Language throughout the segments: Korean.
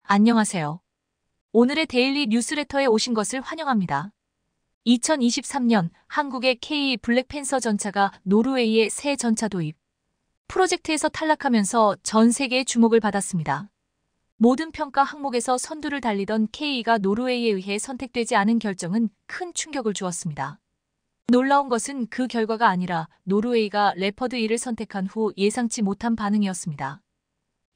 안녕하세요. 오늘의 데일리 뉴스레터에 오신 것을 환영합니다. 2023년 한국의 K 블랙팬서 전차가 노르웨이의 새 전차 도입 프로젝트에서 탈락하면서 전 세계의 주목을 받았습니다. 모든 평가 항목에서 선두를 달리던 K가 노르웨이에 의해 선택되지 않은 결정은 큰 충격을 주었습니다. 놀라운 것은 그 결과가 아니라 노르웨이가 레퍼드 1을 선택한 후 예상치 못한 반응이었습니다.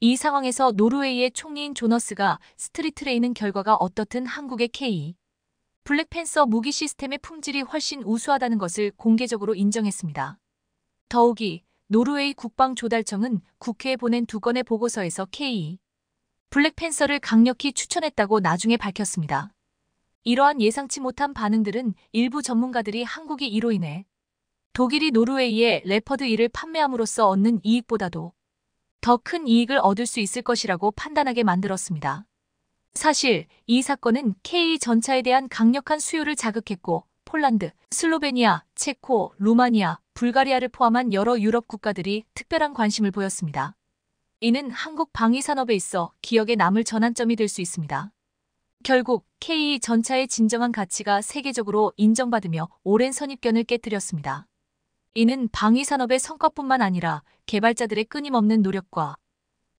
이 상황에서 노르웨이의 총리인 조너스가 스트리트 레이는 결과가 어떻든 한국의 K 블랙팬서 무기 시스템의 품질이 훨씬 우수하다는 것을 공개적으로 인정했습니다. 더욱이 노르웨이 국방조달청은 국회에 보낸 2건의 보고서에서 K 블랙팬서를 강력히 추천했다고 나중에 밝혔습니다. 이러한 예상치 못한 반응들은 일부 전문가들이 한국이 이로 인해 독일이 노르웨이에 레퍼드 1을 판매함으로써 얻는 이익보다도 더 큰 이익을 얻을 수 있을 것이라고 판단하게 만들었습니다. 사실 이 사건은 K 전차에 대한 강력한 수요를 자극했고 폴란드, 슬로베니아, 체코, 루마니아, 불가리아를 포함한 여러 유럽 국가들이 특별한 관심을 보였습니다. 이는 한국 방위 산업에 있어 기억에 남을 전환점이 될 수 있습니다. 결국 K 전차의 진정한 가치가 세계적으로 인정받으며 오랜 선입견을 깨뜨렸습니다. 이는 방위 산업의 성과뿐만 아니라 개발자들의 끊임없는 노력과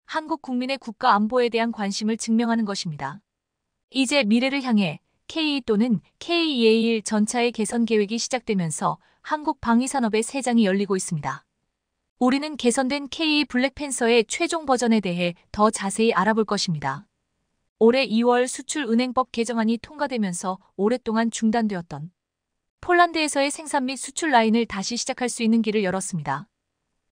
한국 국민의 국가 안보에 대한 관심을 증명하는 것입니다. 이제 미래를 향해 K 또는 KEA1 전차의 개선 계획이 시작되면서 한국 방위 산업의 새 장이 열리고 있습니다. 우리는 개선된 K 블랙팬서의 최종 버전에 대해 더 자세히 알아볼 것입니다. 올해 2월 수출은행법 개정안이 통과되면서 오랫동안 중단되었던 폴란드에서의 생산 및 수출 라인을 다시 시작할 수 있는 길을 열었습니다.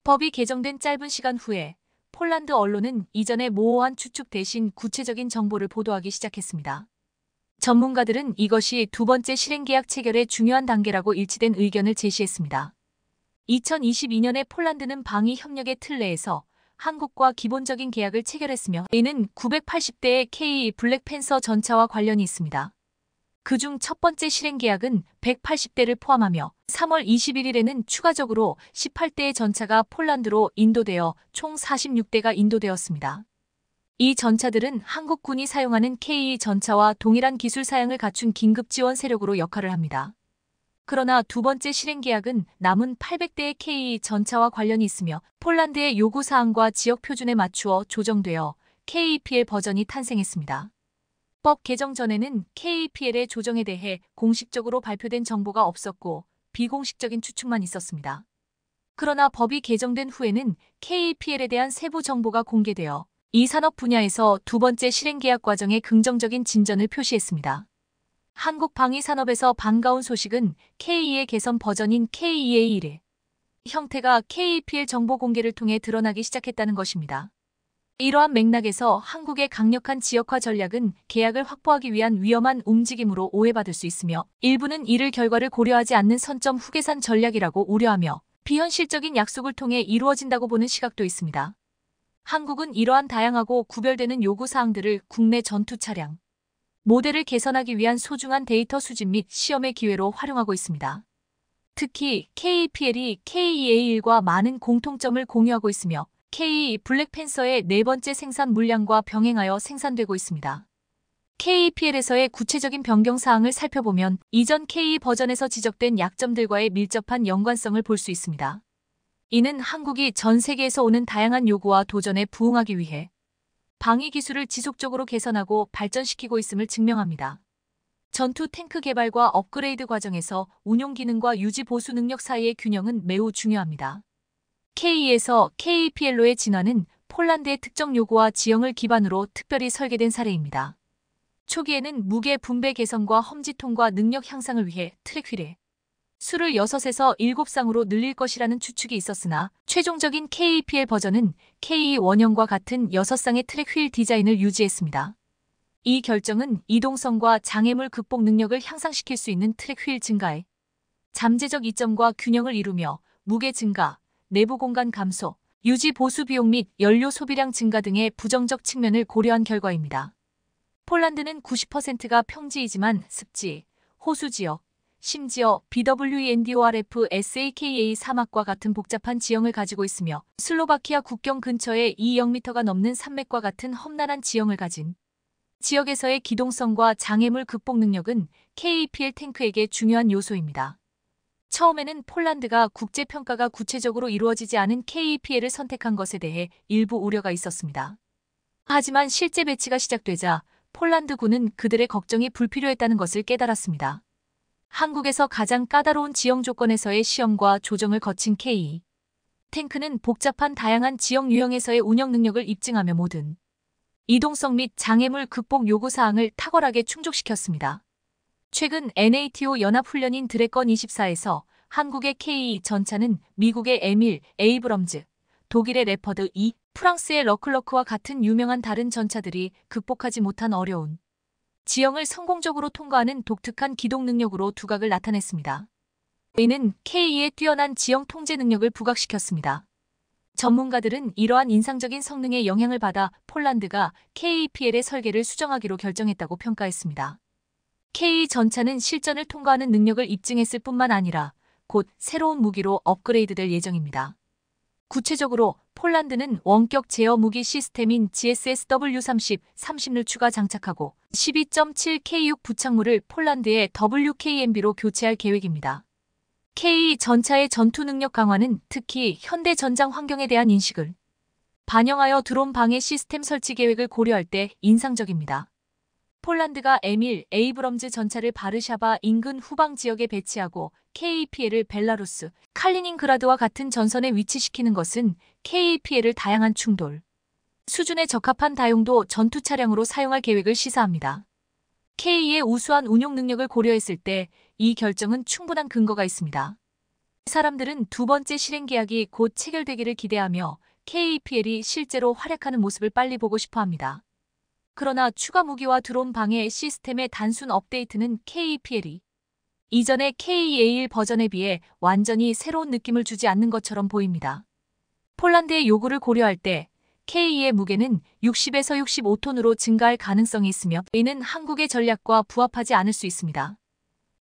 법이 개정된 짧은 시간 후에 폴란드 언론은 이전의 모호한 추측 대신 구체적인 정보를 보도하기 시작했습니다. 전문가들은 이것이 두 번째 실행계약 체결의 중요한 단계라고 일치된 의견을 제시했습니다. 2022년에 폴란드는 방위 협력의 틀 내에서 한국과 기본적인 계약을 체결했으며 이는 980대의 K 블랙팬서 전차와 관련이 있습니다. 그중 첫 번째 실행 계약은 180대를 포함하며 3월 21일에는 추가적으로 18대의 전차가 폴란드로 인도되어 총 46대가 인도되었습니다. 이 전차들은 한국군이 사용하는 K 전차와 동일한 기술 사양을 갖춘 긴급 지원 세력으로 역할을 합니다. 그러나 두 번째 실행 계약은 남은 800대의 K 전차와 관련이 있으며 폴란드의 요구사항과 지역 표준에 맞추어 조정되어 KPL 버전이 탄생했습니다. 법 개정 전에는 KPL의 조정에 대해 공식적으로 발표된 정보가 없었고 비공식적인 추측만 있었습니다. 그러나 법이 개정된 후에는 KPL에 대한 세부 정보가 공개되어 이 산업 분야에서 두 번째 실행 계약 과정의 긍정적인 진전을 표시했습니다. 한국 방위 산업에서 반가운 소식은 K의 개선 버전인 KEA1의 형태가 KPL 정보 공개를 통해 드러나기 시작했다는 것입니다. 이러한 맥락에서 한국의 강력한 지역화 전략은 계약을 확보하기 위한 위험한 움직임으로 오해받을 수 있으며 일부는 이를 결과를 고려하지 않는 선점 후계산 전략이라고 우려하며 비현실적인 약속을 통해 이루어진다고 보는 시각도 있습니다. 한국은 이러한 다양하고 구별되는 요구사항들을 국내 전투 차량 모델을 개선하기 위한 소중한 데이터 수집 및 시험의 기회로 활용하고 있습니다. 특히 KPL이 KEA1과 많은 공통점을 공유하고 있으며 K 블랙팬서의 네 번째 생산 물량과 병행하여 생산되고 있습니다. KPL에서의 구체적인 변경 사항을 살펴보면 이전 K 버전에서 지적된 약점들과의 밀접한 연관성을 볼 수 있습니다. 이는 한국이 전 세계에서 오는 다양한 요구와 도전에 부응하기 위해 방위 기술을 지속적으로 개선하고 발전시키고 있음을 증명합니다. 전투 탱크 개발과 업그레이드 과정에서 운용 기능과 유지 보수 능력 사이의 균형은 매우 중요합니다. K에서 KPL로의 진화는 폴란드의 특정 요구와 지형을 기반으로 특별히 설계된 사례입니다. 초기에는 무게 분배 개선과 험지 통과 능력 향상을 위해 트랙 휠의 수를 6에서 7쌍으로 늘릴 것이라는 추측이 있었으나 최종적인 KPL 버전은 K 원형과 같은 6쌍의 트랙 휠 디자인을 유지했습니다. 이 결정은 이동성과 장애물 극복 능력을 향상시킬 수 있는 트랙 휠 증가에 잠재적 이점과 균형을 이루며 무게 증가, 내부 공간 감소, 유지 보수 비용 및 연료 소비량 증가 등의 부정적 측면을 고려한 결과입니다. 폴란드는 90%가 평지이지만 습지, 호수 지역, 심지어 BWENDORF SAKA 사막과 같은 복잡한 지형을 가지고 있으며 슬로바키아 국경 근처에 2,000m가 넘는 산맥과 같은 험난한 지형을 가진 지역에서의 기동성과 장애물 극복 능력은 KAPL 탱크에게 중요한 요소입니다. 처음에는 폴란드가 국제평가가 구체적으로 이루어지지 않은 KAPL을 선택한 것에 대해 일부 우려가 있었습니다. 하지만 실제 배치가 시작되자 폴란드군은 그들의 걱정이 불필요했다는 것을 깨달았습니다. 한국에서 가장 까다로운 지형 조건에서의 시험과 조정을 거친 K 탱크는 복잡한 다양한 지역 유형에서의 운영 능력을 입증하며 모든 이동성 및 장애물 극복 요구사항을 탁월하게 충족시켰습니다. 최근 NATO 연합훈련인 드래건 24에서 한국의 K 전차는 미국의 에밀 에이브럼즈, 독일의 레퍼드 2, 프랑스의 러클러크와 같은 유명한 다른 전차들이 극복하지 못한 어려운 지형을 성공적으로 통과하는 독특한 기동 능력으로 두각을 나타냈습니다. 이는 K의 뛰어난 지형 통제 능력을 부각시켰습니다. 전문가들은 이러한 인상적인 성능의 영향을 받아 폴란드가 KAPL의 설계를 수정하기로 결정했다고 평가했습니다. K 전차는 실전을 통과하는 능력을 입증했을 뿐만 아니라 곧 새로운 무기로 업그레이드될 예정입니다. 구체적으로 폴란드는 원격 제어 무기 시스템인 GSSW-30, 30를 추가 장착하고 12.7K6 부착물을 폴란드의 WKMB로 교체할 계획입니다. K 전차의 전투 능력 강화는 특히 현대 전장 환경에 대한 인식을 반영하여 드론 방해 시스템 설치 계획을 고려할 때 인상적입니다. 폴란드가 에밀 에이브럼즈 전차를 바르샤바 인근 후방 지역에 배치하고 KAPL을 벨라루스, 칼리닝그라드와 같은 전선에 위치시키는 것은 KAPL을 다양한 충돌 수준에 적합한 다용도 전투 차량으로 사용할 계획을 시사합니다. K의 우수한 운용 능력을 고려했을 때 이 결정은 충분한 근거가 있습니다. 사람들은 두 번째 실행 계약이 곧 체결되기를 기대하며 KAPL이 실제로 활약하는 모습을 빨리 보고 싶어 합니다. 그러나 추가 무기와 드론 방해 시스템의 단순 업데이트는 KAPL이 이전의 KA1 버전에 비해 완전히 새로운 느낌을 주지 않는 것처럼 보입니다. 폴란드의 요구를 고려할 때 K의 무게는 60에서 65톤으로 증가할 가능성이 있으며 이는 한국의 전략과 부합하지 않을 수 있습니다.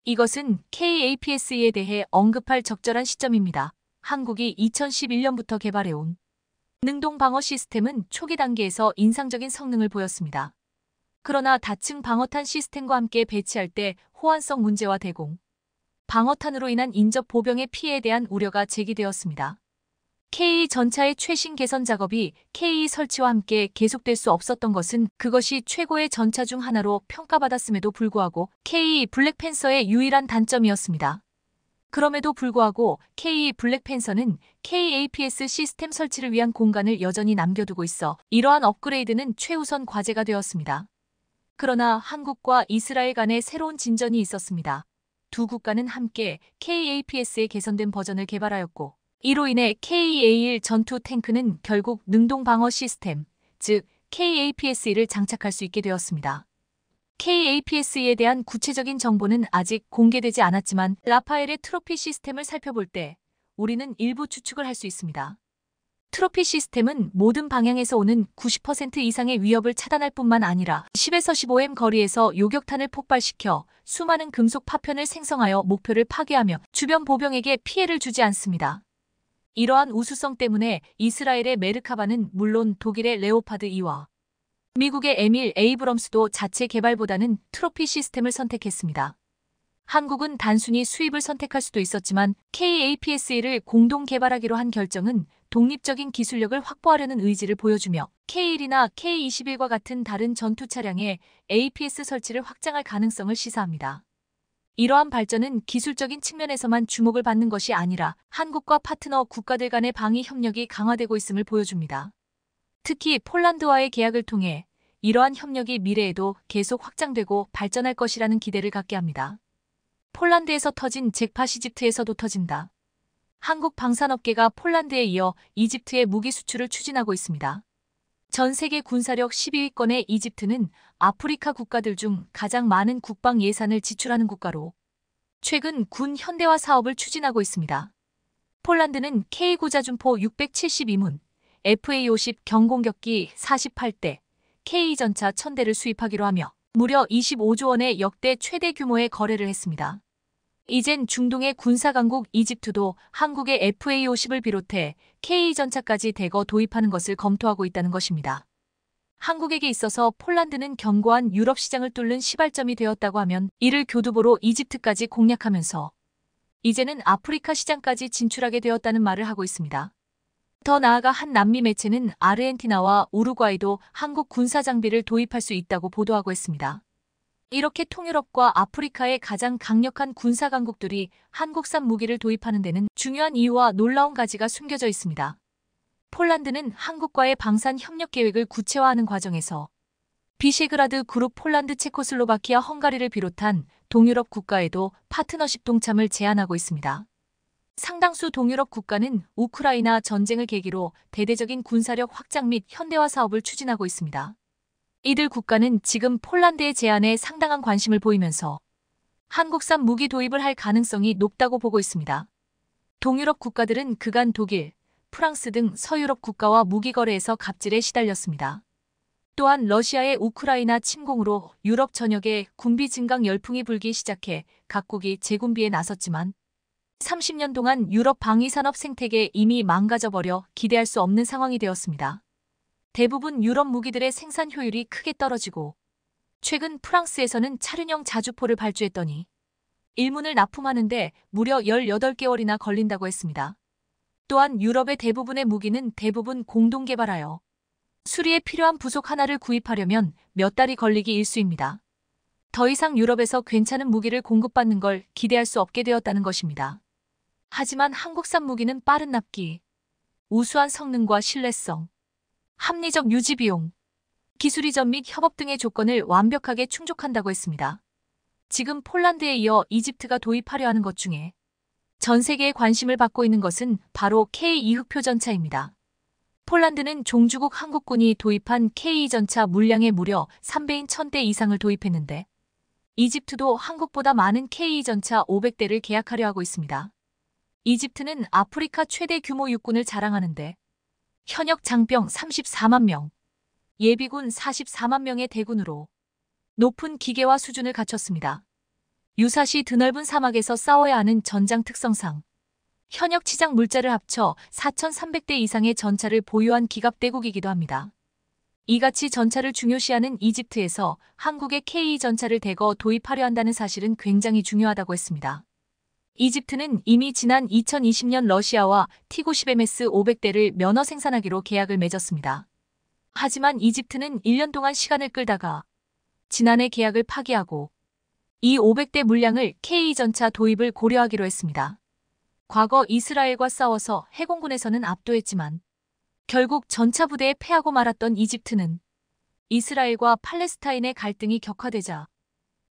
이것은 KAPS에 대해 언급할 적절한 시점입니다. 한국이 2011년부터 개발해온 능동 방어 시스템은 초기 단계에서 인상적인 성능을 보였습니다. 그러나 다층 방어탄 시스템과 함께 배치할 때 호환성 문제와 대공 방어탄으로 인한 인접 보병의 피해에 대한 우려가 제기되었습니다. K 전차의 최신 개선 작업이 K 설치와 함께 계속될 수 없었던 것은 그것이 최고의 전차 중 하나로 평가받았음에도 불구하고 K 블랙팬서의 유일한 단점이었습니다. 그럼에도 불구하고 K 블랙팬서는 KAPS 시스템 설치를 위한 공간을 여전히 남겨두고 있어 이러한 업그레이드는 최우선 과제가 되었습니다. 그러나 한국과 이스라엘 간의 새로운 진전이 있었습니다. 두 국가는 함께 KAPS의 개선된 버전을 개발하였고 이로 인해 KA1 전투 탱크는 결국 능동 방어 시스템, 즉 KAPS를 장착할 수 있게 되었습니다. KAPS에 대한 구체적인 정보는 아직 공개되지 않았지만 라파엘의 트로피 시스템을 살펴볼 때 우리는 일부 추측을 할 수 있습니다. 트로피 시스템은 모든 방향에서 오는 90% 이상의 위협을 차단할 뿐만 아니라 10에서 15m 거리에서 요격탄을 폭발시켜 수많은 금속 파편을 생성하여 목표를 파괴하며 주변 보병에게 피해를 주지 않습니다. 이러한 우수성 때문에 이스라엘의 메르카바는 물론 독일의 레오파드 2와 미국의 에밀 에이브럼스도 자체 개발보다는 트로피 시스템을 선택했습니다. 한국은 단순히 수입을 선택할 수도 있었지만 KAPS를 공동 개발하기로 한 결정은 독립적인 기술력을 확보하려는 의지를 보여주며 K1이나 K21과 같은 다른 전투 차량에 APS 설치를 확장할 가능성을 시사합니다. 이러한 발전은 기술적인 측면에서만 주목을 받는 것이 아니라 한국과 파트너 국가들 간의 방위 협력이 강화되고 있음을 보여줍니다. 특히 폴란드와의 계약을 통해 이러한 협력이 미래에도 계속 확장되고 발전할 것이라는 기대를 갖게 합니다. 폴란드에서 터진 잭팟 이집트에서도 터진다. 한국 방산업계가 폴란드에 이어 이집트의 무기 수출을 추진하고 있습니다. 전 세계 군사력 12위권의 이집트는 아프리카 국가들 중 가장 많은 국방 예산을 지출하는 국가로 최근 군 현대화 사업을 추진하고 있습니다. 폴란드는 K구자준포 672문, FA-50 경공격기 48대, K전차 1000대를 수입하기로 하며 무려 25조 원의 역대 최대 규모의 거래를 했습니다. 이젠 중동의 군사강국 이집트도 한국의 FA-50을 비롯해 K전차까지 대거 도입하는 것을 검토하고 있다는 것입니다. 한국에게 있어서 폴란드는 견고한 유럽 시장을 뚫는 시발점이 되었다고 하면 이를 교두보로 이집트까지 공략하면서 이제는 아프리카 시장까지 진출하게 되었다는 말을 하고 있습니다. 더 나아가 한 남미 매체는 아르헨티나와 우루과이도 한국 군사 장비를 도입할 수 있다고 보도하고 있습니다. 이렇게 통유럽과 아프리카의 가장 강력한 군사 강국들이 한국산 무기를 도입하는 데는 중요한 이유와 놀라운 가지가 숨겨져 있습니다. 폴란드는 한국과의 방산 협력 계획을 구체화하는 과정에서 비셰그라드 그룹 폴란드, 체코슬로바키아, 헝가리를 비롯한 동유럽 국가에도 파트너십 동참을 제안하고 있습니다. 상당수 동유럽 국가는 우크라이나 전쟁을 계기로 대대적인 군사력 확장 및 현대화 사업을 추진하고 있습니다. 이들 국가는 지금 폴란드의 제안에 상당한 관심을 보이면서 한국산 무기 도입을 할 가능성이 높다고 보고 있습니다. 동유럽 국가들은 그간 독일, 프랑스 등 서유럽 국가와 무기 거래에서 갑질에 시달렸습니다. 또한 러시아의 우크라이나 침공으로 유럽 전역에 군비 증강 열풍이 불기 시작해 각국이 재군비에 나섰지만 30년 동안 유럽 방위산업 생태계 이미 망가져버려 기대할 수 없는 상황이 되었습니다. 대부분 유럽 무기들의 생산 효율이 크게 떨어지고 최근 프랑스에서는 차륜형 자주포를 발주했더니 일문을 납품하는데 무려 18개월이나 걸린다고 했습니다. 또한 유럽의 대부분의 무기는 대부분 공동 개발하여 수리에 필요한 부속 하나를 구입하려면 몇 달이 걸리기 일쑤입니다. 더 이상 유럽에서 괜찮은 무기를 공급받는 걸 기대할 수 없게 되었다는 것입니다. 하지만 한국산 무기는 빠른 납기, 우수한 성능과 신뢰성, 합리적 유지 비용, 기술 이전 및 협업 등의 조건을 완벽하게 충족한다고 했습니다. 지금 폴란드에 이어 이집트가 도입하려 하는 것 중에 전 세계의 관심을 받고 있는 것은 바로 K2 흑표 전차입니다. 폴란드는 종주국 한국군이 도입한 K2 전차 물량의 무려 3배인 1000대 이상을 도입했는데 이집트도 한국보다 많은 K2 전차 500대를 계약하려 하고 있습니다. 이집트는 아프리카 최대 규모 육군을 자랑하는데 현역 장병 34만 명, 예비군 44만 명의 대군으로 높은 기계화 수준을 갖췄습니다. 유사시 드넓은 사막에서 싸워야 하는 전장 특성상 현역 치장 물자를 합쳐 4,300대 이상의 전차를 보유한 기갑대국이기도 합니다. 이같이 전차를 중요시하는 이집트에서 한국의 K2 전차를 대거 도입하려 한다는 사실은 굉장히 중요하다고 했습니다. 이집트는 이미 지난 2020년 러시아와 T-90MS 500대를 면허 생산하기로 계약을 맺었습니다. 하지만 이집트는 1년 동안 시간을 끌다가 지난해 계약을 파기하고 이 500대 물량을 K2 전차 도입을 고려하기로 했습니다. 과거 이스라엘과 싸워서 해공군에서는 압도했지만 결국 전차 부대에 패하고 말았던 이집트는 이스라엘과 팔레스타인의 갈등이 격화되자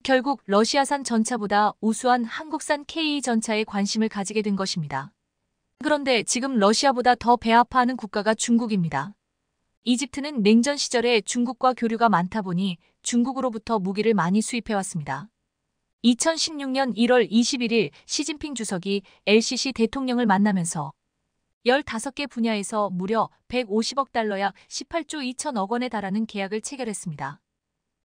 결국 러시아산 전차보다 우수한 한국산 K2 전차에 관심을 가지게 된 것입니다. 그런데 지금 러시아보다 더 배아파하는 국가가 중국입니다. 이집트는 냉전 시절에 중국과 교류가 많다 보니 중국으로부터 무기를 많이 수입해왔습니다. 2016년 1월 21일 시진핑 주석이 LCC 대통령을 만나면서 15개 분야에서 무려 150억 달러 약 18조 2천억 원에 달하는 계약을 체결했습니다.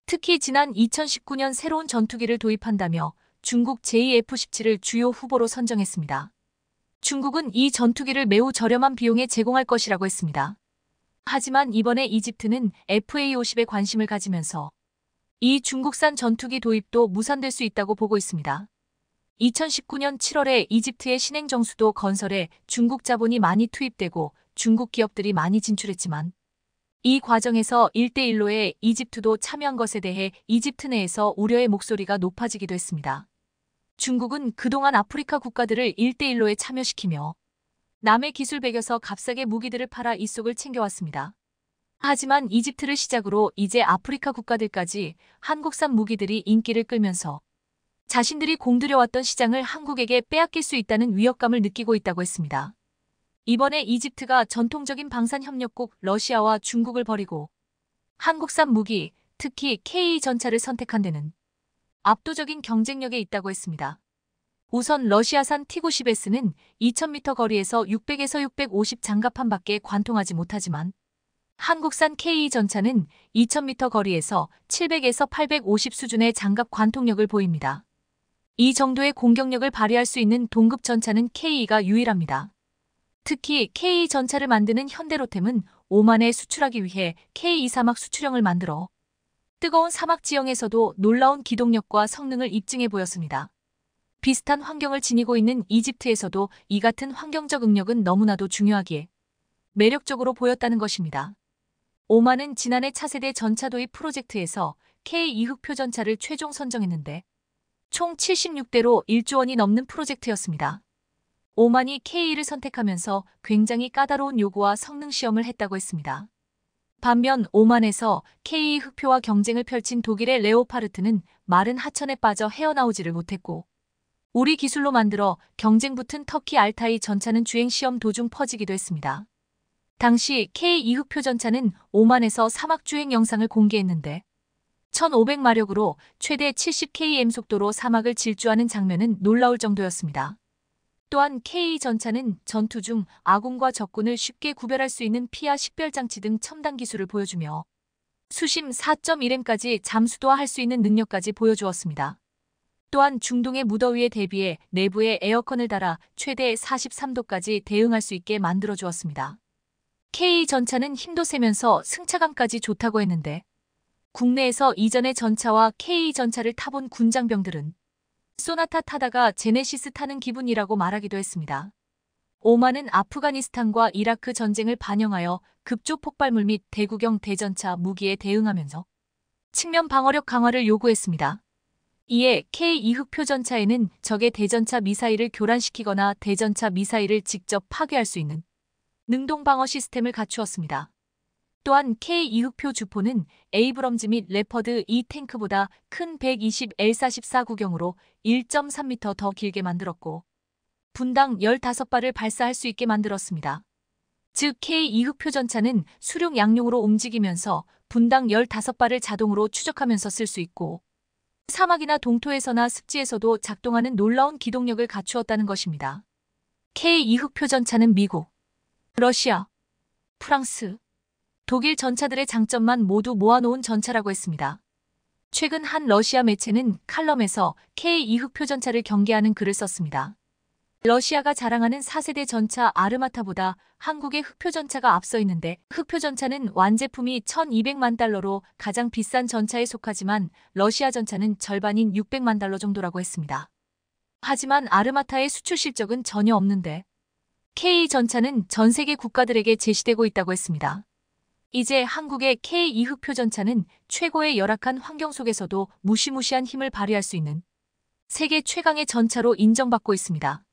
특히 지난 2019년 새로운 전투기를 도입한다며 중국 JF-17을 주요 후보로 선정했습니다. 중국은 이 전투기를 매우 저렴한 비용에 제공할 것이라고 했습니다. 하지만 이번에 이집트는 FA-50에 관심을 가지면서 이 중국산 전투기 도입도 무산될 수 있다고 보고 있습니다. 2019년 7월에 이집트의 신행정수도 건설에 중국 자본이 많이 투입되고 중국 기업들이 많이 진출했지만 이 과정에서 1대1로의 이집트도 참여한 것에 대해 이집트 내에서 우려의 목소리가 높아지기도 했습니다. 중국은 그동안 아프리카 국가들을 1대1로에 참여시키며 남의 기술 배겨서 값싸게 무기들을 팔아 이속을 챙겨왔습니다. 하지만 이집트를 시작으로 이제 아프리카 국가들까지 한국산 무기들이 인기를 끌면서 자신들이 공들여왔던 시장을 한국에게 빼앗길 수 있다는 위협감을 느끼고 있다고 했습니다. 이번에 이집트가 전통적인 방산협력국 러시아와 중국을 버리고 한국산 무기, 특히 K2 전차를 선택한 데는 압도적인 경쟁력에 있다고 했습니다. 우선 러시아산 T-90S는 2000m 거리에서 600에서 650 장갑판밖에 관통하지 못하지만 한국산 K2 전차는 2000m 거리에서 700에서 850 수준의 장갑 관통력을 보입니다. 이 정도의 공격력을 발휘할 수 있는 동급 전차는 K2가 유일합니다. 특히 K2 전차를 만드는 현대로템은 오만에 수출하기 위해 K2 사막 수출형을 만들어 뜨거운 사막 지형에서도 놀라운 기동력과 성능을 입증해 보였습니다. 비슷한 환경을 지니고 있는 이집트에서도 이 같은 환경적 응력은 너무나도 중요하기에 매력적으로 보였다는 것입니다. 오만은 지난해 차세대 전차 도입 프로젝트에서 K2 흑표 전차를 최종 선정했는데 총 76대로 1조 원이 넘는 프로젝트였습니다. 오만이 K2를 선택하면서 굉장히 까다로운 요구와 성능 시험을 했다고 했습니다. 반면 오만에서 K2 흑표와 경쟁을 펼친 독일의 레오파르트는 마른 하천에 빠져 헤어나오지를 못했고 우리 기술로 만들어 경쟁 붙은 터키 알타이 전차는 주행 시험 도중 퍼지기도 했습니다. 당시 K2 흑표 전차는 오만에서 사막 주행 영상을 공개했는데 1500마력으로 최대 70km 속도로 사막을 질주하는 장면은 놀라울 정도였습니다. 또한 K2 전차는 전투 중 아군과 적군을 쉽게 구별할 수 있는 피하 식별장치 등 첨단 기술을 보여주며 수심 4.1m까지 잠수도하할 수 있는 능력까지 보여주었습니다. 또한 중동의 무더위에 대비해 내부에 에어컨을 달아 최대 43도까지 대응할 수 있게 만들어주었습니다. K2 전차는 힘도 세면서 승차감까지 좋다고 했는데 국내에서 이전의 전차와 K2 전차를 타본 군장병들은 소나타 타다가 제네시스 타는 기분이라고 말하기도 했습니다. 오만은 아프가니스탄과 이라크 전쟁을 반영하여 급조 폭발물 및 대구경 대전차 무기에 대응하면서 측면 방어력 강화를 요구했습니다. 이에 K2 흑표 전차에는 적의 대전차 미사일을 교란시키거나 대전차 미사일을 직접 파괴할 수 있는 능동 방어 시스템을 갖추었습니다. 또한 K2 흑표 주포는 에이브럼즈 및 레퍼드 2 탱크보다 큰 120L44 구경으로 1.3m 더 길게 만들었고 분당 15발을 발사할 수 있게 만들었습니다. 즉 K2 흑표 전차는 수륙 양용으로 움직이면서 분당 15발을 자동으로 추적하면서 쓸 수 있고 사막이나 동토에서나 습지에서도 작동하는 놀라운 기동력을 갖추었다는 것입니다. K2 흑표 전차는 미국, 러시아, 프랑스, 독일 전차들의 장점만 모두 모아놓은 전차라고 했습니다. 최근 한 러시아 매체는 칼럼에서 K2 흑표 전차를 경계하는 글을 썼습니다. 러시아가 자랑하는 4세대 전차 아르마타보다 한국의 흑표 전차가 앞서 있는데 흑표 전차는 완제품이 1200만 달러로 가장 비싼 전차에 속하지만 러시아 전차는 절반인 600만 달러 정도라고 했습니다. 하지만 아르마타의 수출 실적은 전혀 없는데 K 전차는 전 세계 국가들에게 제시되고 있다고 했습니다. 이제 한국의 K2 흑표 전차는 최고의 열악한 환경 속에서도 무시무시한 힘을 발휘할 수 있는 세계 최강의 전차로 인정받고 있습니다.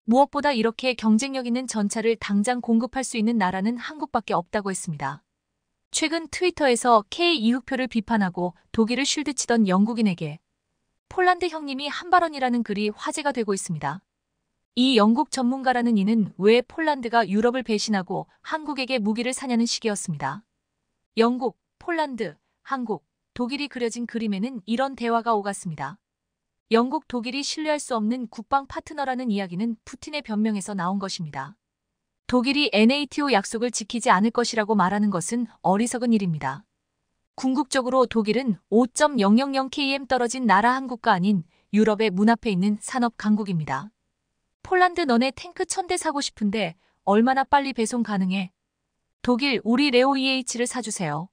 무엇보다 이렇게 경쟁력 있는 전차를 당장 공급할 수 있는 나라는 한국밖에 없다고 했습니다. 최근 트위터에서 K2 흑표를 비판하고 독일을 쉴드치던 영국인에게 폴란드 형님이 한 발언이라는 글이 화제가 되고 있습니다. 이 영국 전문가라는 이는 왜 폴란드가 유럽을 배신하고 한국에게 무기를 사냐는 식이었습니다. 영국, 폴란드, 한국, 독일이 그려진 그림에는 이런 대화가 오갔습니다. 영국, 독일이 신뢰할 수 없는 국방 파트너라는 이야기는 푸틴의 변명에서 나온 것입니다. 독일이 NATO 약속을 지키지 않을 것이라고 말하는 것은 어리석은 일입니다. 궁극적으로 독일은 5.000km 떨어진 나라 한국가 아닌 유럽의 문 앞에 있는 산업 강국입니다. 폴란드 너네 탱크 1000대 사고 싶은데 얼마나 빨리 배송 가능해? 독일 우리 레오 EH를 사주세요.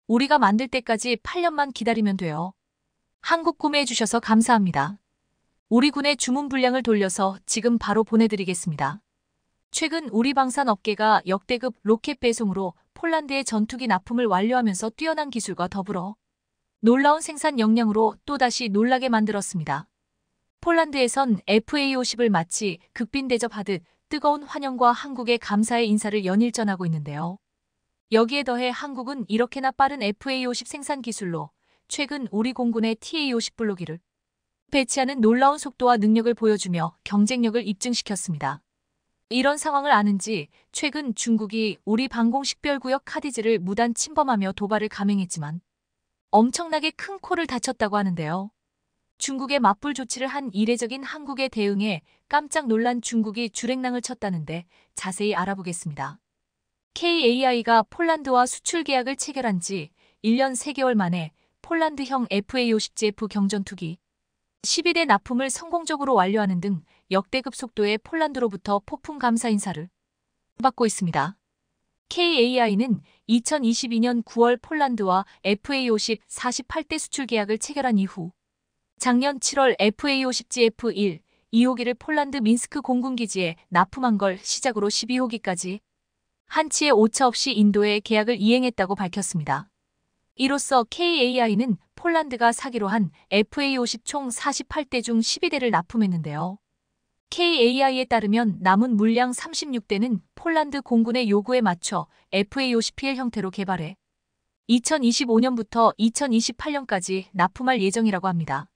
우리가 만들 때까지 8년만 기다리면 돼요. 한국 구매해 주셔서 감사합니다. 우리 군의 주문 분량을 돌려서 지금 바로 보내드리겠습니다. 최근 우리 방산 업계가 역대급 로켓 배송으로 폴란드의 전투기 납품을 완료하면서 뛰어난 기술과 더불어 놀라운 생산 역량으로 또다시 놀라게 만들었습니다. 폴란드에선 FA50을 마치 극빈 대접하듯 뜨거운 환영과 한국의 감사의 인사를 연일 전하고 있는데요. 여기에 더해 한국은 이렇게나 빠른 FA50 생산 기술로 최근 우리 공군의 TA50 블로기를 배치하는 놀라운 속도와 능력을 보여주며 경쟁력을 입증시켰습니다. 이런 상황을 아는지 최근 중국이 우리 방공식별구역 카디즈를 무단 침범하며 도발을 감행했지만 엄청나게 큰 코를 다쳤다고 하는데요. 중국의 맞불 조치를 한 이례적인 한국의 대응에 깜짝 놀란 중국이 주랭랑을 쳤다는데 자세히 알아보겠습니다. KAI가 폴란드와 수출 계약을 체결한 지 1년 3개월 만에 폴란드형 FA50GF 경전투기 12대 납품을 성공적으로 완료하는 등 역대급 속도의 폴란드로부터 폭풍 감사 인사를 받고 있습니다. KAI는 2022년 9월 폴란드와 FA50 48대 수출 계약을 체결한 이후 작년 7월 FA50GF1 2호기를 폴란드 민스크 공군기지에 납품한 걸 시작으로 12호기까지 한치의 오차 없이 인도에 계약을 이행했다고 밝혔습니다. 이로써 KAI는 폴란드가 사기로 한 FA50 총 48대 중 12대를 납품했는데요. KAI에 따르면 남은 물량 36대는 폴란드 공군의 요구에 맞춰 FA50PL 형태로 개발해 2025년부터 2028년까지 납품할 예정이라고 합니다.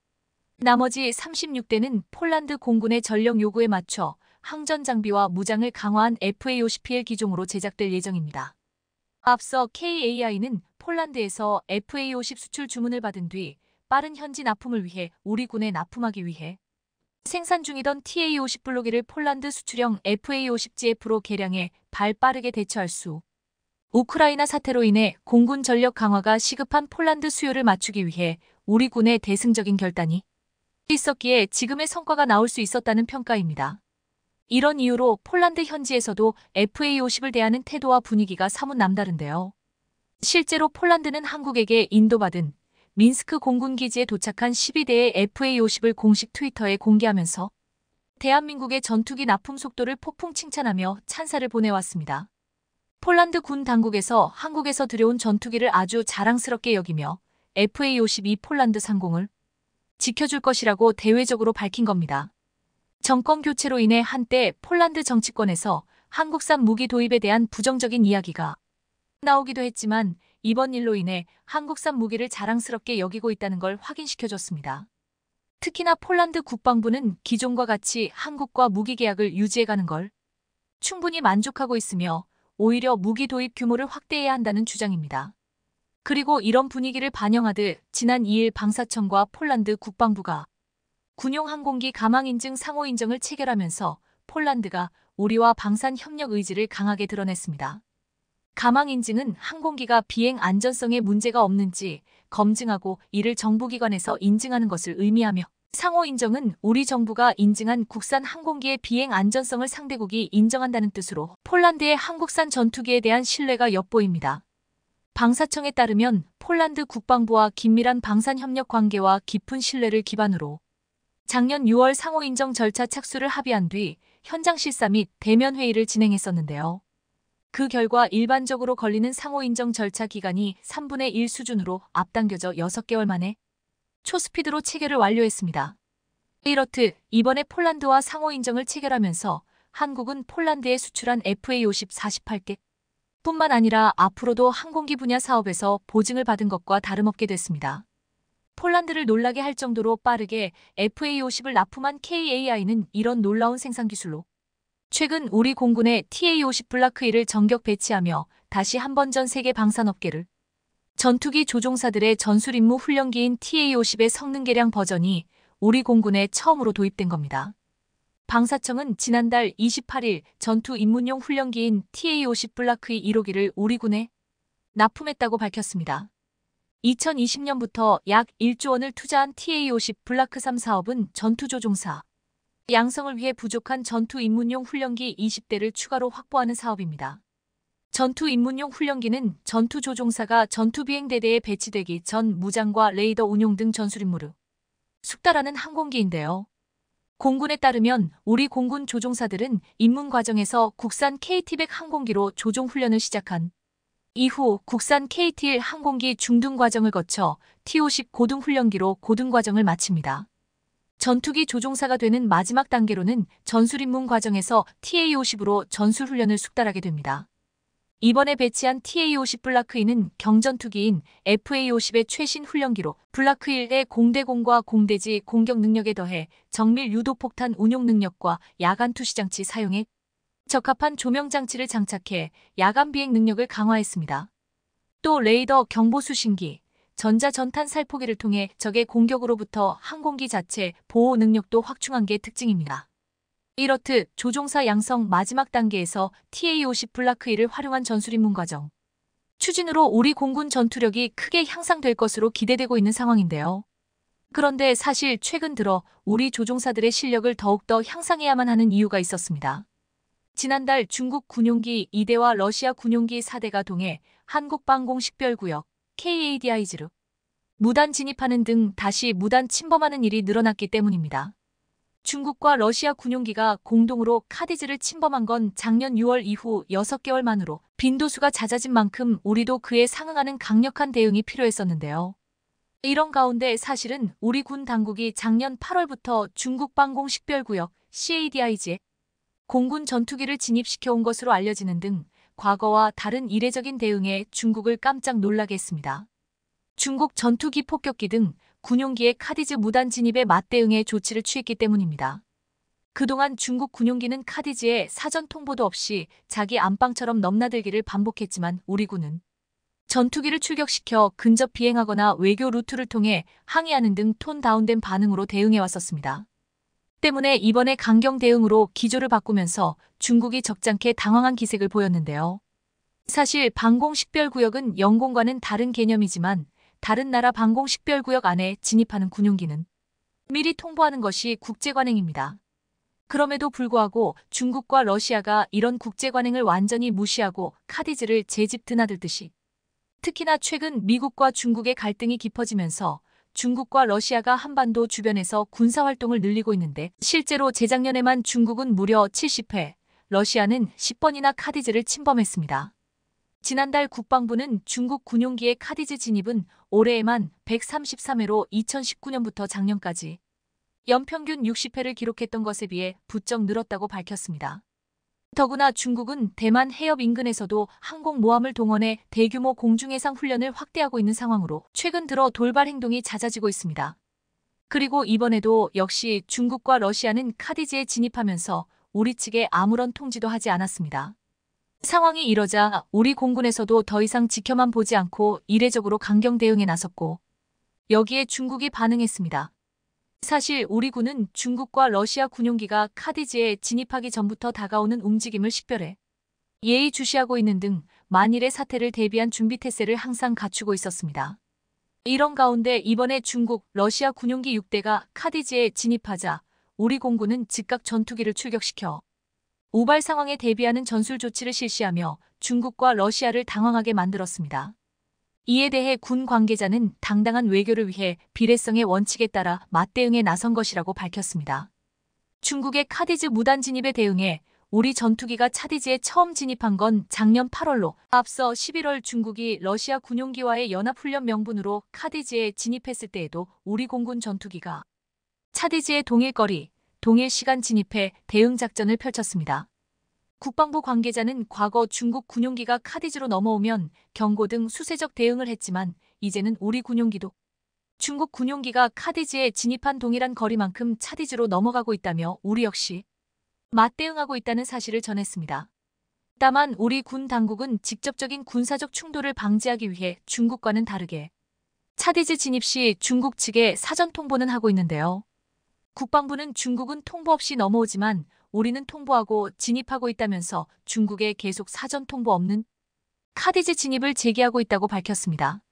나머지 36대는 폴란드 공군의 전력 요구에 맞춰 항전 장비와 무장을 강화한 FA50PL 기종으로 제작될 예정입니다. 앞서 KAI는 폴란드에서 FA50 수출 주문을 받은 뒤 빠른 현지 납품을 위해 우리 군에 납품하기 위해 생산 중이던 TA50 블록기를 폴란드 수출형 FA50GF로 개량해 발빠르게 대처할 수 우크라이나 사태로 인해 공군 전력 강화가 시급한 폴란드 수요를 맞추기 위해 우리 군의 대승적인 결단이 있었기에 지금의 성과가 나올 수 있었다는 평가입니다. 이런 이유로 폴란드 현지에서도 FA50을 대하는 태도와 분위기가 사뭇 남다른데요. 실제로 폴란드는 한국에게 인도받은 민스크 공군기지에 도착한 12대의 FA50을 공식 트위터에 공개하면서 대한민국의 전투기 납품 속도를 폭풍 칭찬하며 찬사를 보내왔습니다. 폴란드 군 당국에서 한국에서 들여온 전투기를 아주 자랑스럽게 여기며 FA52 폴란드 상공을 지켜줄 것이라고 대외적으로 밝힌 겁니다. 정권 교체로 인해 한때 폴란드 정치권에서 한국산 무기 도입에 대한 부정적인 이야기가 나오기도 했지만 이번 일로 인해 한국산 무기를 자랑스럽게 여기고 있다는 걸 확인시켜줬습니다. 특히나 폴란드 국방부는 기존과 같이 한국과 무기 계약을 유지해가는 걸 충분히 만족하고 있으며 오히려 무기 도입 규모를 확대해야 한다는 주장입니다. 그리고 이런 분위기를 반영하듯 지난 2일 방사청과 폴란드 국방부가 군용 항공기 가망 인증 상호 인정을 체결하면서 폴란드가 우리와 방산 협력 의지를 강하게 드러냈습니다. 가망 인증은 항공기가 비행 안전성에 문제가 없는지 검증하고 이를 정부기관에서 인증하는 것을 의미하며 상호 인정은 우리 정부가 인증한 국산 항공기의 비행 안전성을 상대국이 인정한다는 뜻으로 폴란드의 한국산 전투기에 대한 신뢰가 엿보입니다. 방사청에 따르면 폴란드 국방부와 긴밀한 방산 협력 관계와 깊은 신뢰를 기반으로 작년 6월 상호 인정 절차 착수를 합의한 뒤 현장 실사 및 대면 회의를 진행했었는데요. 그 결과 일반적으로 걸리는 상호 인정 절차 기간이 3분의 1 수준으로 앞당겨져 6개월 만에 초스피드로 체결을 완료했습니다. 이렇듯 이번에 폴란드와 상호 인정을 체결하면서 한국은 폴란드에 수출한 FA50 48개 뿐만 아니라 앞으로도 항공기 분야 사업에서 보증을 받은 것과 다름없게 됐습니다. 폴란드를 놀라게 할 정도로 빠르게 FA50을 납품한 KAI는 이런 놀라운 생산 기술로 최근 우리 공군의 TA50 블라크1을 전격 배치하며 다시 한 번 전 세계 방산업계를 전투기 조종사들의 전술 임무 훈련기인 TA50의 성능 개량 버전이 우리 공군에 처음으로 도입된 겁니다. 방사청은 지난달 28일 전투 입문용 훈련기인 TA50 블라크2 1호기를 우리 군에 납품했다고 밝혔습니다. 2020년부터 약 1조 원을 투자한 TA50 블라크3 사업은 전투조종사 양성을 위해 부족한 전투 입문용 훈련기 20대를 추가로 확보하는 사업입니다. 전투 입문용 훈련기는 전투조종사가 전투비행대대에 배치되기 전 무장과 레이더 운용 등 전술 임무를 숙달하는 항공기인데요. 공군에 따르면 우리 공군 조종사들은 입문 과정에서 국산 KT-100 항공기로 조종 훈련을 시작한 이후 국산 KT-1 항공기 중등 과정을 거쳐 T-50 고등 훈련기로 고등 과정을 마칩니다. 전투기 조종사가 되는 마지막 단계로는 전술 입문 과정에서 TA50으로 전술 훈련을 숙달하게 됩니다. 이번에 배치한 TA50 블라크2는 경전투기인 FA50의 최신 훈련기로 블라크1의 공대공과 공대지 공격 능력에 더해 정밀 유도폭탄 운용 능력과 야간 투시장치 사용에 적합한 조명장치를 장착해 야간 비행 능력을 강화했습니다. 또 레이더 경보 수신기, 전자전탄 살포기를 통해 적의 공격으로부터 항공기 자체 보호 능력도 확충한 게 특징입니다. 이렇듯 조종사 양성 마지막 단계에서 TA50 블라크1을 활용한 전술 입문 과정 추진으로 우리 공군 전투력이 크게 향상될 것으로 기대되고 있는 상황인데요. 그런데 사실 최근 들어 우리 조종사들의 실력을 더욱더 향상해야만 하는 이유가 있었습니다. 지난달 중국 군용기 2대와 러시아 군용기 4대가 동해 한국방공 식별구역 KADIG로 무단 진입하는 등 다시 무단 침범하는 일이 늘어났기 때문입니다. 중국과 러시아 군용기가 공동으로 카디즈를 침범한 건 작년 6월 이후 6개월 만으로 빈도수가 잦아진 만큼 우리도 그에 상응하는 강력한 대응이 필요했었는데요. 이런 가운데 사실은 우리 군 당국이 작년 8월부터 중국 방공 식별구역 CADIG에 공군 전투기를 진입시켜온 것으로 알려지는 등 과거와 다른 이례적인 대응에 중국을 깜짝 놀라게 했습니다. 중국 전투기 폭격기 등 군용기의 카디즈 무단 진입에 맞대응해 조치를 취했기 때문입니다. 그동안 중국 군용기는 카디즈에 사전 통보도 없이 자기 안방처럼 넘나들기를 반복했지만 우리 군은 전투기를 출격시켜 근접 비행하거나 외교 루트를 통해 항의하는 등 톤 다운된 반응으로 대응해왔었습니다. 때문에 이번에 강경 대응으로 기조를 바꾸면서 중국이 적잖게 당황한 기색을 보였는데요. 사실 방공식별구역은 영공과는 다른 개념이지만 다른 나라 방공식별구역 안에 진입하는 군용기는 미리 통보하는 것이 국제관행입니다. 그럼에도 불구하고 중국과 러시아가 이런 국제관행을 완전히 무시하고 카디즈를 제 집 드나들듯이 특히나 최근 미국과 중국의 갈등이 깊어지면서 중국과 러시아가 한반도 주변에서 군사활동을 늘리고 있는데 실제로 재작년에만 중국은 무려 70회, 러시아는 10번이나 카디즈를 침범했습니다. 지난달 국방부는 중국 군용기의 카디즈 진입은 올해에만 133회로 2019년부터 작년까지 연평균 60회를 기록했던 것에 비해 부쩍 늘었다고 밝혔습니다. 더구나 중국은 대만 해협 인근에서도 항공모함을 동원해 대규모 공중해상 훈련을 확대하고 있는 상황으로 최근 들어 돌발 행동이 잦아지고 있습니다. 그리고 이번에도 역시 중국과 러시아는 카디즈에 진입하면서 우리 측에 아무런 통지도 하지 않았습니다. 상황이 이러자 우리 공군에서도 더 이상 지켜만 보지 않고 이례적으로 강경 대응에 나섰고 여기에 중국이 반응했습니다. 사실 우리 군은 중국과 러시아 군용기가 카디즈에 진입하기 전부터 다가오는 움직임을 식별해 예의주시하고 있는 등 만일의 사태를 대비한 준비 태세를 항상 갖추고 있었습니다. 이런 가운데 이번에 중국, 러시아 군용기 6대가 카디즈에 진입하자 우리 공군은 즉각 전투기를 출격시켜 우발 상황에 대비하는 전술 조치를 실시하며 중국과 러시아를 당황하게 만들었습니다. 이에 대해 군 관계자는 당당한 외교를 위해 비례성의 원칙에 따라 맞대응에 나선 것이라고 밝혔습니다. 중국의 카디즈 무단 진입에 대응해 우리 전투기가 카디즈에 처음 진입한 건 작년 8월로 앞서 11월 중국이 러시아 군용기와의 연합훈련 명분으로 카디즈에 진입했을 때에도 우리 공군 전투기가 카디즈의 동일거리, 동일 시간 진입해 대응 작전을 펼쳤습니다. 국방부 관계자는 과거 중국 군용기가 카디즈로 넘어오면 경고 등 수세적 대응을 했지만 이제는 우리 군용기도 중국 군용기가 카디즈에 진입한 동일한 거리만큼 카디즈로 넘어가고 있다며 우리 역시 맞대응하고 있다는 사실을 전했습니다. 다만 우리 군 당국은 직접적인 군사적 충돌을 방지하기 위해 중국과는 다르게 카디즈 진입 시 중국 측에 사전 통보는 하고 있는데요. 국방부는 중국은 통보 없이 넘어오지만 우리는 통보하고 진입하고 있다면서 중국에 계속 사전 통보 없는 카디즈 진입을 제기하고 있다고 밝혔습니다.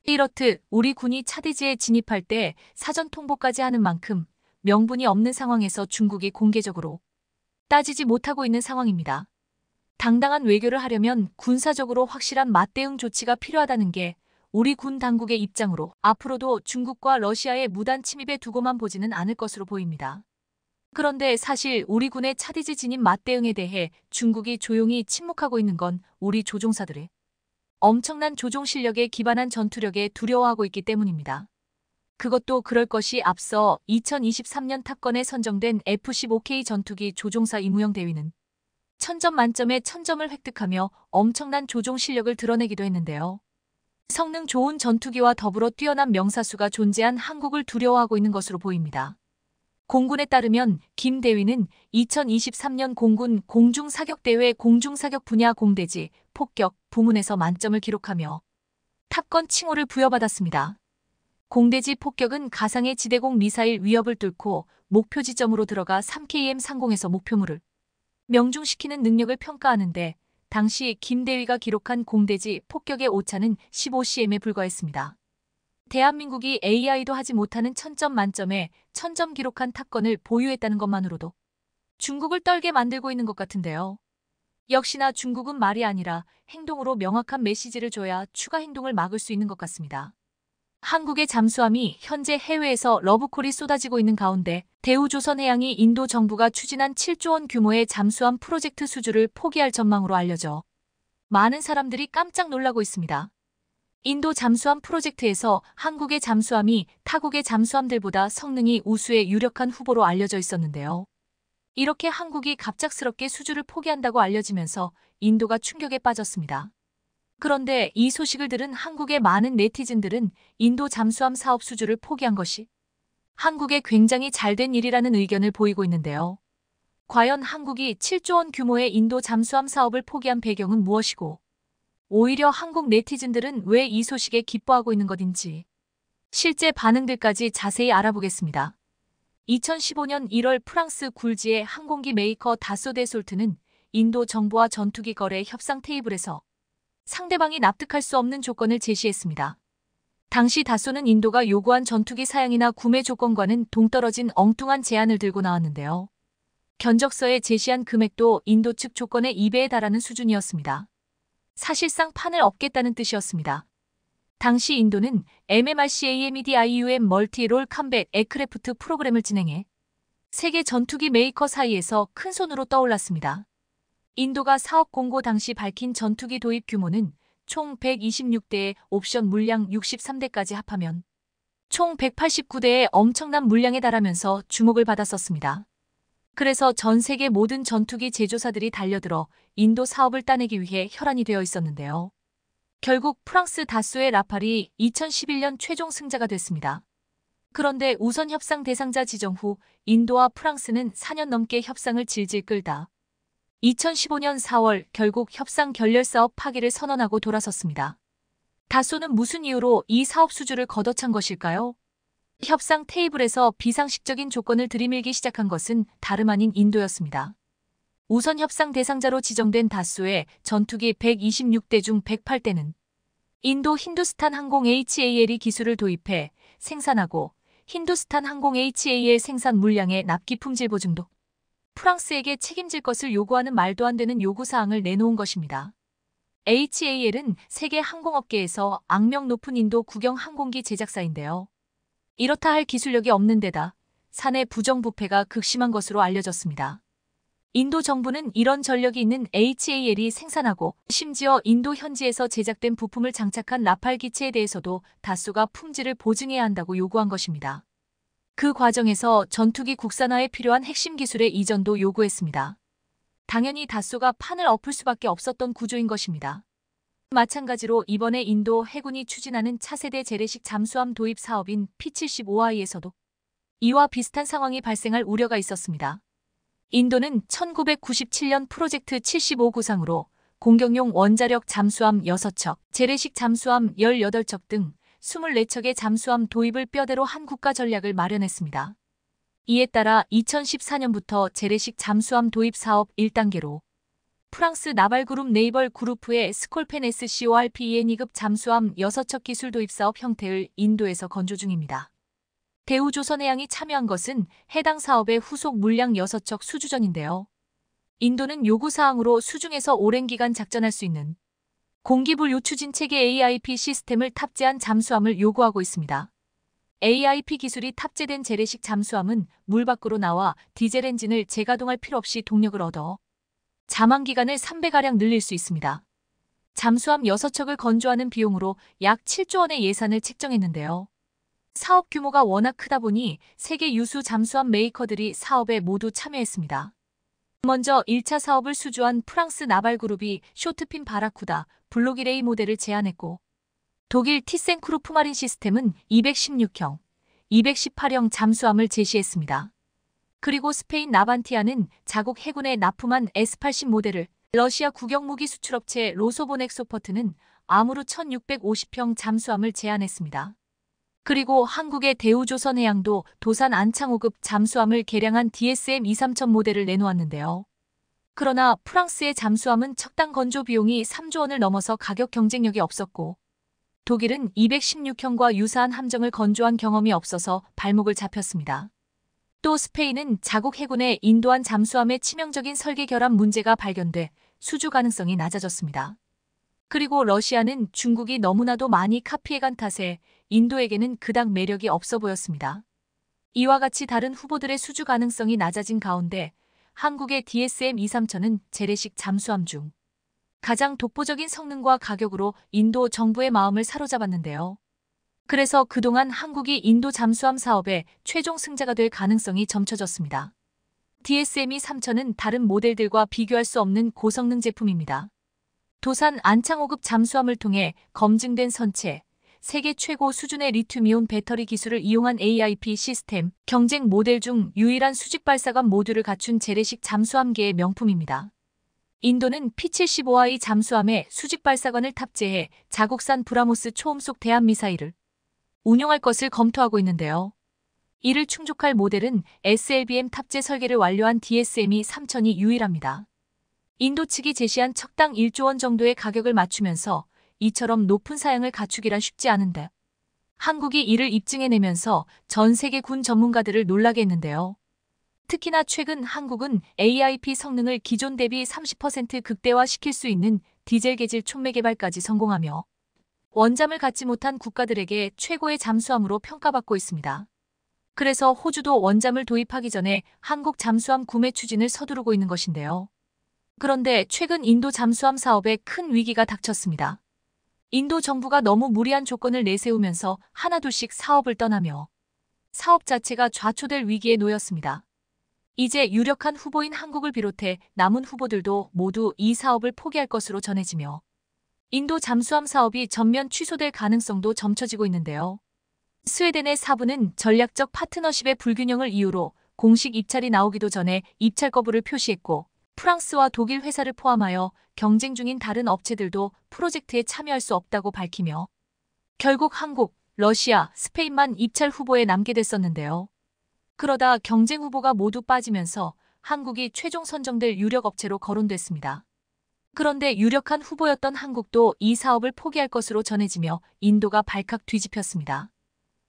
이렇듯 우리 군이 카디즈에 진입할 때 사전 통보까지 하는 만큼 명분이 없는 상황에서 중국이 공개적으로 따지지 못하고 있는 상황입니다. 당당한 외교를 하려면 군사적으로 확실한 맞대응 조치가 필요하다는 게 우리 군 당국의 입장으로 앞으로도 중국과 러시아의 무단 침입에 두고만 보지는 않을 것으로 보입니다. 그런데 사실 우리 군의 카디즈 진입 맞대응에 대해 중국이 조용히 침묵하고 있는 건 우리 조종사들의 엄청난 조종 실력에 기반한 전투력에 두려워하고 있기 때문입니다. 그것도 그럴 것이 앞서 2023년 탑건에 선정된 F-15K 전투기 조종사 임우영 대위는 1000점 만점에 1000점을 획득하며 엄청난 조종 실력을 드러내기도 했는데요. 성능 좋은 전투기와 더불어 뛰어난 명사수가 존재한 한국을 두려워하고 있는 것으로 보입니다. 공군에 따르면 김 대위는 2023년 공군 공중사격대회 공중사격 분야 공대지, 폭격 부문에서 만점을 기록하며 탑건 칭호를 부여받았습니다. 공대지 폭격은 가상의 지대공 미사일 위협을 뚫고 목표 지점으로 들어가 3KM 상공에서 목표물을 명중시키는 능력을 평가하는데 당시 김 대위가 기록한 공대지 폭격의 오차는 15cm에 불과했습니다. 대한민국이 AI도 하지 못하는 1000점 만점에 1000점 기록한 탑건을 보유했다는 것만으로도 중국을 떨게 만들고 있는 것 같은데요. 역시나 중국은 말이 아니라 행동으로 명확한 메시지를 줘야 추가 행동을 막을 수 있는 것 같습니다. 한국의 잠수함이 현재 해외에서 러브콜이 쏟아지고 있는 가운데 대우조선해양이 인도 정부가 추진한 7조 원 규모의 잠수함 프로젝트 수주를 포기할 전망으로 알려져 많은 사람들이 깜짝 놀라고 있습니다. 인도 잠수함 프로젝트에서 한국의 잠수함이 타국의 잠수함들보다 성능이 우수의 유력한 후보로 알려져 있었는데요. 이렇게 한국이 갑작스럽게 수주를 포기한다고 알려지면서 인도가 충격에 빠졌습니다. 그런데 이 소식을 들은 한국의 많은 네티즌들은 인도 잠수함 사업 수주를 포기한 것이 한국에 굉장히 잘된 일이라는 의견을 보이고 있는데요. 과연 한국이 7조 원 규모의 인도 잠수함 사업을 포기한 배경은 무엇이고 오히려 한국 네티즌들은 왜 이 소식에 기뻐하고 있는 것인지 실제 반응들까지 자세히 알아보겠습니다. 2015년 1월 프랑스 굴지의 항공기 메이커 다소 데솔트는 인도 정부와 전투기 거래 협상 테이블에서 상대방이 납득할 수 없는 조건을 제시했습니다. 당시 다소는 인도가 요구한 전투기 사양이나 구매 조건과는 동떨어진 엉뚱한 제안을 들고 나왔는데요. 견적서에 제시한 금액도 인도 측 조건의 2배에 달하는 수준이었습니다. 사실상 판을 엎겠다는 뜻이었습니다. 당시 인도는 MMRCAMEDIUM 멀티롤 컴뱃 에크래프트 프로그램을 진행해 세계 전투기 메이커 사이에서 큰손으로 떠올랐습니다. 인도가 사업 공고 당시 밝힌 전투기 도입 규모는 총 126대에 옵션 물량 63대까지 합하면 총 189대의 엄청난 물량에 달하면서 주목을 받았었습니다. 그래서 전 세계 모든 전투기 제조사들이 달려들어 인도 사업을 따내기 위해 혈안이 되어 있었는데요. 결국 프랑스 다소의 라팔이 2011년 최종 승자가 됐습니다. 그런데 우선 협상 대상자 지정 후 인도와 프랑스는 4년 넘게 협상을 질질 끌다 2015년 4월 결국 협상 결렬사업 파기를 선언하고 돌아섰습니다. 다소는 무슨 이유로 이 사업 수주를 걷어찬 것일까요? 협상 테이블에서 비상식적인 조건을 들이밀기 시작한 것은 다름 아닌 인도였습니다. 우선 협상 대상자로 지정된 다소의 전투기 126대 중 108대는 인도 힌두스탄 항공 HAL이 기술을 도입해 생산하고 힌두스탄 항공 HAL 생산 물량의 납기 품질 보증도 프랑스에게 책임질 것을 요구하는 말도 안 되는 요구사항을 내놓은 것입니다. HAL은 세계 항공업계에서 악명 높은 인도 국영 항공기 제작사인데요. 이렇다 할 기술력이 없는 데다 사내 부정부패가 극심한 것으로 알려졌습니다. 인도 정부는 이런 전력이 있는 HAL이 생산하고 심지어 인도 현지에서 제작된 부품을 장착한 라팔 기체에 대해서도 다소가 품질을 보증해야 한다고 요구한 것입니다. 그 과정에서 전투기 국산화에 필요한 핵심 기술의 이전도 요구했습니다. 당연히 다소가 판을 엎을 수밖에 없었던 구조인 것입니다. 마찬가지로 이번에 인도 해군이 추진하는 차세대 재래식 잠수함 도입 사업인 P-75I에서도 이와 비슷한 상황이 발생할 우려가 있었습니다. 인도는 1997년 프로젝트 75 구상으로 공격용 원자력 잠수함 6척, 재래식 잠수함 18척 등 24척의 잠수함 도입을 뼈대로 한 국가 전략을 마련했습니다. 이에 따라 2014년부터 재래식 잠수함 도입 사업 1단계로 프랑스 나발그룹 네이벌 그룹의 스콜펜 SCORPEN 2급 잠수함 6척 기술 도입 사업 형태를 인도에서 건조 중입니다. 대우조선해양이 참여한 것은 해당 사업의 후속 물량 6척 수주전인데요. 인도는 요구사항으로 수중에서 오랜 기간 작전할 수 있는 공기분류 추진 체계 AIP 시스템을 탑재한 잠수함을 요구하고 있습니다. AIP 기술이 탑재된 재래식 잠수함은 물 밖으로 나와 디젤 엔진을 재가동할 필요 없이 동력을 얻어 잠항 기간을 3배가량 늘릴 수 있습니다. 잠수함 6척을 건조하는 비용으로 약 7조 원의 예산을 책정했는데요. 사업 규모가 워낙 크다 보니 세계 유수 잠수함 메이커들이 사업에 모두 참여했습니다. 먼저 1차 사업을 수주한 프랑스 나발그룹이 쇼트핀 바라쿠다, 블록이레이 모델을 제안했고 독일 티센크루프 마린 시스템은 216형, 218형 잠수함을 제시했습니다. 그리고 스페인 나반티아는 자국 해군에 납품한 S-80 모델을, 러시아 국영무기 수출업체 로소보넥소퍼트는 아무르 1650형 잠수함을 제안했습니다. 그리고 한국의 대우조선해양도 도산 안창 5급 잠수함을 개량한 DSM 23000 모델을 내놓았는데요. 그러나 프랑스의 잠수함은 척당 건조 비용이 3조 원을 넘어서 가격 경쟁력이 없었고 독일은 216형과 유사한 함정을 건조한 경험이 없어서 발목을 잡혔습니다. 또 스페인은 자국 해군의 인도한 잠수함의 치명적인 설계 결함 문제가 발견돼 수주 가능성이 낮아졌습니다. 그리고 러시아는 중국이 너무나도 많이 카피해간 탓에 인도에게는 그닥 매력이 없어 보였습니다. 이와 같이 다른 후보들의 수주 가능성이 낮아진 가운데 한국의 DSM-23천은 재래식 잠수함 중 가장 독보적인 성능과 가격으로 인도 정부의 마음을 사로잡았는데요. 그래서 그동안 한국이 인도 잠수함 사업의 최종 승자가 될 가능성이 점쳐졌습니다. DSM-23천은 다른 모델들과 비교할 수 없는 고성능 제품입니다. 도산 안창 5급 잠수함을 통해 검증된 선체, 세계 최고 수준의 리튬이온 배터리 기술을 이용한 AIP 시스템, 경쟁 모델 중 유일한 수직 발사관 모듈을 갖춘 재래식 잠수함계의 명품입니다. 인도는 P-75I 잠수함에 수직 발사관을 탑재해 자국산 브라모스 초음속 대함미사일을 운용할 것을 검토하고 있는데요. 이를 충족할 모델은 SLBM 탑재 설계를 완료한 DSM-23천이 유일합니다. 인도 측이 제시한 척당 1조 원 정도의 가격을 맞추면서 이처럼 높은 사양을 갖추기란 쉽지 않은데 한국이 이를 입증해내면서 전 세계 군 전문가들을 놀라게 했는데요. 특히나 최근 한국은 AIP 성능을 기존 대비 30% 극대화시킬 수 있는 디젤 계질 촉매 개발까지 성공하며 원잠을 갖지 못한 국가들에게 최고의 잠수함으로 평가받고 있습니다. 그래서 호주도 원잠을 도입하기 전에 한국 잠수함 구매 추진을 서두르고 있는 것인데요. 그런데 최근 인도 잠수함 사업에 큰 위기가 닥쳤습니다. 인도 정부가 너무 무리한 조건을 내세우면서 하나둘씩 사업을 떠나며 사업 자체가 좌초될 위기에 놓였습니다. 이제 유력한 후보인 한국을 비롯해 남은 후보들도 모두 이 사업을 포기할 것으로 전해지며 인도 잠수함 사업이 전면 취소될 가능성도 점쳐지고 있는데요. 스웨덴의 사부는 전략적 파트너십의 불균형을 이유로 공식 입찰이 나오기도 전에 입찰 거부를 표시했고 프랑스와 독일 회사를 포함하여 경쟁 중인 다른 업체들도 프로젝트에 참여할 수 없다고 밝히며 결국 한국, 러시아, 스페인만 입찰 후보에 남게 됐었는데요. 그러다 경쟁 후보가 모두 빠지면서 한국이 최종 선정될 유력 업체로 거론됐습니다. 그런데 유력한 후보였던 한국도 이 사업을 포기할 것으로 전해지며 인도가 발칵 뒤집혔습니다.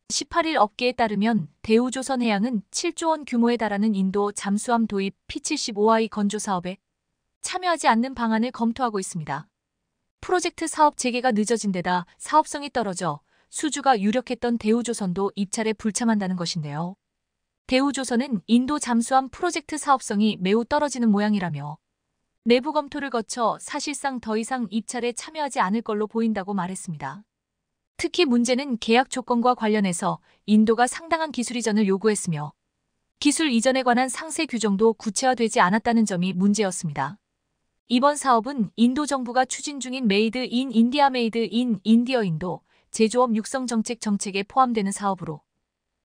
18일 업계에 따르면 대우조선해양은 7조 원 규모에 달하는 인도 잠수함 도입 P-75I 건조 사업에 참여하지 않는 방안을 검토하고 있습니다. 프로젝트 사업 재개가 늦어진 데다 사업성이 떨어져 수주가 유력했던 대우조선도 입찰에 불참한다는 것인데요. 대우조선은 인도 잠수함 프로젝트 사업성이 매우 떨어지는 모양이라며 내부 검토를 거쳐 사실상 더 이상 입찰에 참여하지 않을 걸로 보인다고 말했습니다. 특히 문제는 계약 조건과 관련해서 인도가 상당한 기술 이전을 요구했으며 기술 이전에 관한 상세 규정도 구체화되지 않았다는 점이 문제였습니다. 이번 사업은 인도 정부가 추진 중인 메이드 인 인디아 메이드 인 인디어 인도 제조업 육성 정책에 포함되는 사업으로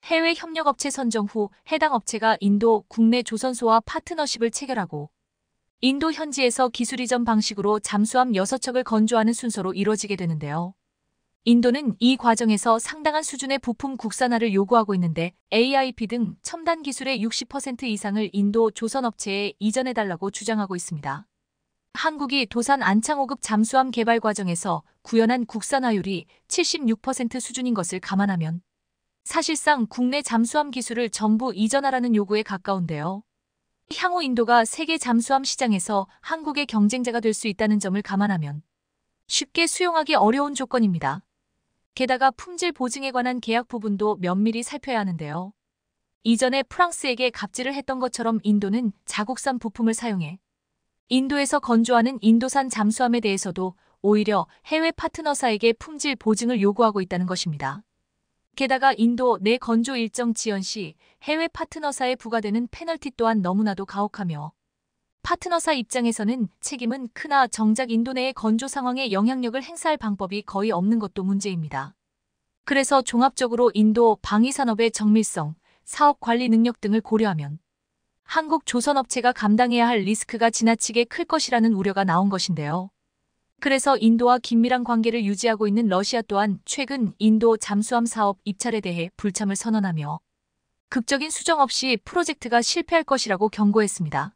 해외 협력업체 선정 후 해당 업체가 인도 국내 조선소와 파트너십을 체결하고 인도 현지에서 기술 이전 방식으로 잠수함 6척을 건조하는 순서로 이뤄지게 되는데요. 인도는 이 과정에서 상당한 수준의 부품 국산화를 요구하고 있는데 AIP 등 첨단 기술의 60% 이상을 인도 조선업체에 이전해달라고 주장하고 있습니다. 한국이 도산 안창 5급 잠수함 개발 과정에서 구현한 국산화율이 76% 수준인 것을 감안하면 사실상 국내 잠수함 기술을 전부 이전하라는 요구에 가까운데요. 향후 인도가 세계 잠수함 시장에서 한국의 경쟁자가 될 수 있다는 점을 감안하면 쉽게 수용하기 어려운 조건입니다. 게다가 품질 보증에 관한 계약 부분도 면밀히 살펴야 하는데요. 이전에 프랑스에게 갑질을 했던 것처럼 인도는 자국산 부품을 사용해 인도에서 건조하는 인도산 잠수함에 대해서도 오히려 해외 파트너사에게 품질 보증을 요구하고 있다는 것입니다. 게다가 인도 내 건조 일정 지연 시 해외 파트너사에 부과되는 페널티 또한 너무나도 가혹하며 파트너사 입장에서는 책임은 크나 정작 인도 내의 건조 상황에 영향력을 행사할 방법이 거의 없는 것도 문제입니다. 그래서 종합적으로 인도 방위산업의 정밀성, 사업 관리 능력 등을 고려하면 한국 조선업체가 감당해야 할 리스크가 지나치게 클 것이라는 우려가 나온 것인데요. 그래서 인도와 긴밀한 관계를 유지하고 있는 러시아 또한 최근 인도 잠수함 사업 입찰에 대해 불참을 선언하며 극적인 수정 없이 프로젝트가 실패할 것이라고 경고했습니다.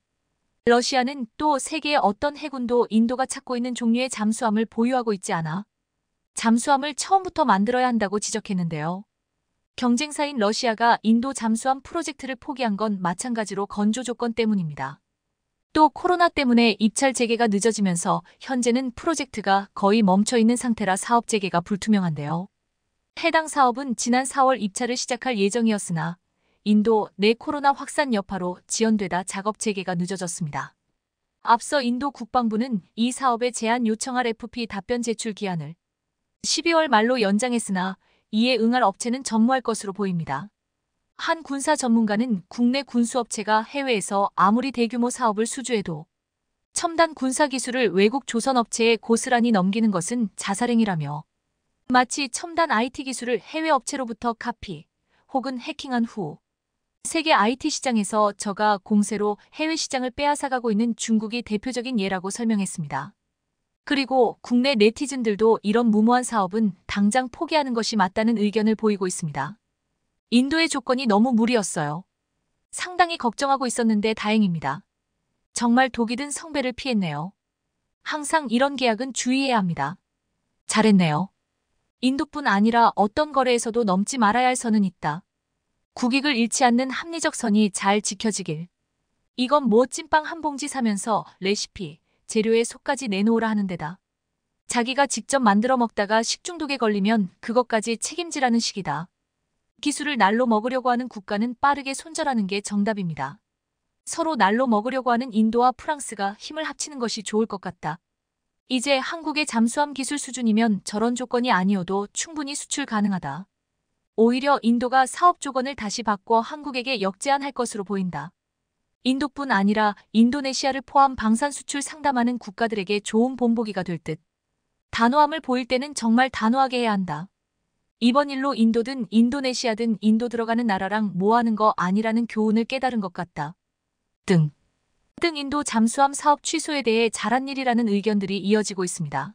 러시아는 또 세계의 어떤 해군도 인도가 찾고 있는 종류의 잠수함을 보유하고 있지 않아 잠수함을 처음부터 만들어야 한다고 지적했는데요. 경쟁사인 러시아가 인도 잠수함 프로젝트를 포기한 건 마찬가지로 건조 조건 때문입니다. 또 코로나 때문에 입찰 재개가 늦어지면서 현재는 프로젝트가 거의 멈춰 있는 상태라 사업 재개가 불투명한데요. 해당 사업은 지난 4월 입찰을 시작할 예정이었으나 인도 내 코로나 확산 여파로 지연되다 작업 재개가 늦어졌습니다. 앞서 인도 국방부는 이 사업에 제안 요청할 FP 답변 제출 기한을 12월 말로 연장했으나 이에 응할 업체는 전무할 것으로 보입니다. 한 군사 전문가는 국내 군수업체가 해외에서 아무리 대규모 사업을 수주해도 첨단 군사 기술을 외국 조선업체에 고스란히 넘기는 것은 자살행위라며 마치 첨단 IT 기술을 해외 업체로부터 카피 혹은 해킹한 후 세계 IT 시장에서 저가 공세로 해외 시장을 빼앗아가고 있는 중국이 대표적인 예라고 설명했습니다. 그리고 국내 네티즌들도 이런 무모한 사업은 당장 포기하는 것이 맞다는 의견을 보이고 있습니다. 인도의 조건이 너무 무리였어요. 상당히 걱정하고 있었는데 다행입니다. 정말 독이 든 성배를 피했네요. 항상 이런 계약은 주의해야 합니다. 잘했네요. 인도뿐 아니라 어떤 거래에서도 넘지 말아야 할 선은 있다. 국익을 잃지 않는 합리적 선이 잘 지켜지길. 이건 뭐 찐빵 한 봉지 사면서 레시피, 재료에 속까지 내놓으라 하는 데다. 자기가 직접 만들어 먹다가 식중독에 걸리면 그것까지 책임지라는 식이다. 기술을 날로 먹으려고 하는 국가는 빠르게 손절하는 게 정답입니다. 서로 날로 먹으려고 하는 인도와 프랑스가 힘을 합치는 것이 좋을 것 같다. 이제 한국의 잠수함 기술 수준이면 저런 조건이 아니어도 충분히 수출 가능하다. 오히려 인도가 사업 조건을 다시 바꿔 한국에게 역제안할 것으로 보인다. 인도뿐 아니라 인도네시아를 포함 방산 수출 상담하는 국가들에게 좋은 본보기가 될 듯. 단호함을 보일 때는 정말 단호하게 해야 한다. 이번 일로 인도든 인도네시아든 인도 들어가는 나라랑 뭐하는 거 아니라는 교훈을 깨달은 것 같다. 인도 잠수함 사업 취소에 대해 잘한 일이라는 의견들이 이어지고 있습니다.